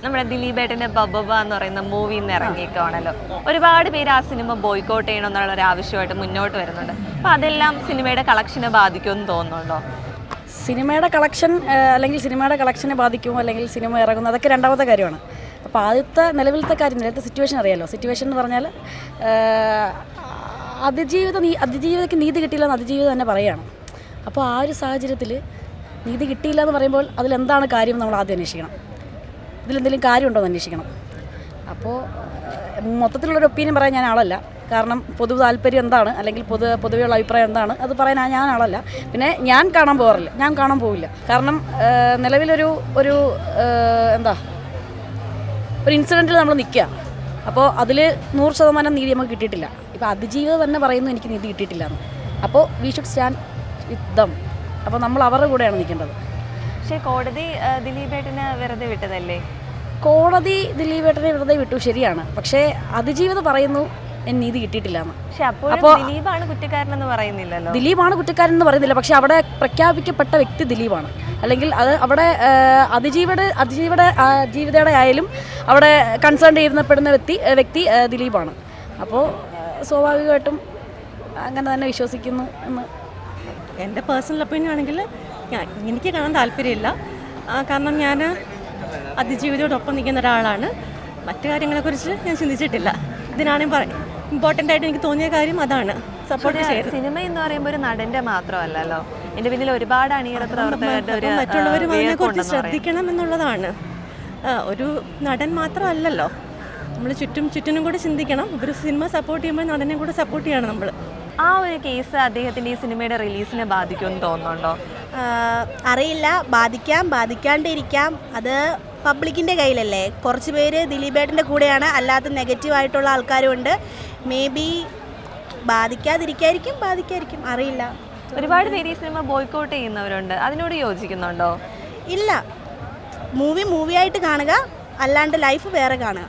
നമ്മുടെ ദിലീപേട്ടൻ്റെ ബബബ എന്ന് പറയുന്ന മൂവിയിൽ നിന്ന് ഇറങ്ങിയേക്കാണല്ലോ. ഒരുപാട് പേര് ആ സിനിമ ബോയ്ക്കോട്ട് ചെയ്യണമെന്നുള്ള ഒരു ആവശ്യമായിട്ട് മുന്നോട്ട് വരുന്നുണ്ട്. അപ്പോൾ അതെല്ലാം സിനിമയുടെ കളക്ഷനെ ബാധിക്കുമെന്ന് തോന്നുന്നുണ്ടോ? സിനിമയുടെ കളക്ഷൻ അല്ലെങ്കിൽ സിനിമയുടെ കളക്ഷനെ ബാധിക്കുമോ അല്ലെങ്കിൽ സിനിമ ഇറങ്ങുന്നത് അതൊക്കെ രണ്ടാമത്തെ കാര്യമാണ്. അപ്പോൾ ആദ്യത്തെ നിലവിലത്തെ സിറ്റുവേഷൻ അറിയാമല്ലോ. സിറ്റുവേഷൻ എന്ന് പറഞ്ഞാൽ അതിജീവിതയ്ക്ക് നീതി കിട്ടിയില്ലെന്ന് അതിജീവിതം തന്നെ പറയുകയാണ്. അപ്പോൾ ആ ഒരു സാഹചര്യത്തിൽ നീതി കിട്ടിയില്ല എന്ന് പറയുമ്പോൾ അതിലെന്താണ് കാര്യം നമ്മൾ ആദ്യം അന്വേഷിക്കണം. ഇതിലെന്തെങ്കിലും കാര്യമുണ്ടോ എന്ന് അന്വേഷിക്കണം. അപ്പോൾ മൊത്തത്തിലുള്ളൊരു ഒപ്പീനിയൻ പറയാൻ ഞാൻ ആളല്ല. കാരണം പൊതു താല്പര്യം എന്താണ് അല്ലെങ്കിൽ പൊതുവെയുള്ള അഭിപ്രായം എന്താണ് അത് പറയാൻ ഞാൻ ആളല്ല. പിന്നെ ഞാൻ കാണാൻ പോവില്ല. കാരണം നിലവിലൊരു ഒരു ഇൻസിഡൻറ്റിൽ നമ്മൾ നിൽക്കുക. അപ്പോൾ അതിൽ 100% നീതി നമുക്ക് കിട്ടിയിട്ടില്ല. ഇപ്പോൾ അതിജീവിതം തന്നെ പറയുന്നു എനിക്ക് നീതി കിട്ടിയിട്ടില്ല എന്ന്. അപ്പോൾ we should stand with dum. അപ്പോൾ നമ്മൾ അവരുടെ കൂടെയാണ് നിൽക്കേണ്ടത്. പക്ഷേ കോടതി ദിലീപേട്ടനെ വെറുതെ വിട്ടതല്ലേ? കോടതി ദിലീപേട്ടനെ വെറുതെ വിട്ടു, ശരിയാണ്. പക്ഷേ അതിജീവിതം പറയുന്നു എനിക്ക് നീതി കിട്ടിയിട്ടില്ല എന്ന്. അപ്പോൾ ദിലീപാണ് കുറ്റക്കാരനെന്ന് പറയുന്നില്ലല്ലോ. ദിലീപാണ് കുറ്റക്കാരനെന്ന് പറയുന്നില്ല. പക്ഷേ അവിടെ പ്രഖ്യാപിക്കപ്പെട്ട വ്യക്തി ദിലീപാണ്. അല്ലെങ്കിൽ അത് അവിടെ ജീവിതയുടെ ആയാലും അവിടെ കൺസേൺ ചെയ്യപ്പെടുന്ന വ്യക്തി ദിലീപാണ്. അപ്പോൾ സ്വാഭാവികമായിട്ടും അങ്ങനെ തന്നെ വിശ്വസിക്കുന്നു എന്ന് എൻ്റെ പേഴ്സണൽ ഒപ്പീനിയൻ ആണെങ്കിൽ എനിക്ക് കാണാൻ താല്പര്യമില്ല. കാരണം ഞാൻ അതിജീവിതയോടൊപ്പം നിൽക്കുന്ന ഒരാളാണ്. മറ്റു കാര്യങ്ങളെക്കുറിച്ച് ഞാൻ ചിന്തിച്ചിട്ടില്ല. ഇതിനാണെങ്കിൽ ഇമ്പോർട്ടൻ്റ് ആയിട്ട് എനിക്ക് തോന്നിയ കാര്യം അതാണ്. സപ്പോർട്ട് ചെയ്ത് സിനിമ എന്ന് പറയുമ്പോൾ ഒരു നടൻ്റെ മാത്രമല്ലല്ലോ, എൻ്റെ പിന്നിൽ ഒരുപാട് അണിയറ പ്രവർത്തകരുടെ മറ്റുള്ളവരും അതിനെക്കുറിച്ച് ശ്രദ്ധിക്കണം എന്നുള്ളതാണ്. ഒരു നടൻ മാത്രമല്ലല്ലോ, നമ്മൾ ചുറ്റിനും കൂടെ ചിന്തിക്കണം. ഒരു സിനിമ സപ്പോർട്ട് ചെയ്യുമ്പോൾ നടനെ കൂടെ സപ്പോർട്ട് ചെയ്യണം നമ്മൾ. ആ ഒരു കേസ് അദ്ദേഹത്തിൻ്റെ ഈ സിനിമയുടെ റിലീസിനെ ബാധിക്കുമെന്ന് തോന്നുന്നുണ്ടോ? അറിയില്ല. ബാധിക്കാണ്ടിരിക്കാം. അത് പബ്ലിക്കിൻ്റെ കയ്യിലല്ലേ. കുറച്ച് പേര് ദിലീപേട്ടൻ്റെ കൂടെയാണ്, അല്ലാത്ത നെഗറ്റീവായിട്ടുള്ള ആൾക്കാരും ഉണ്ട്. മേ ബി ബാധിക്കാതിരിക്കും, അറിയില്ല. ഒരുപാട് പേര് ഈ സിനിമ ബോയ്ക്കോട്ട് ചെയ്യുന്നവരുണ്ട്. അതിനോട് യോജിക്കുന്നുണ്ടോ? ഇല്ല. മൂവിയായിട്ട് കാണുക, അല്ലാണ്ട് ലൈഫ് വേറെ കാണുക.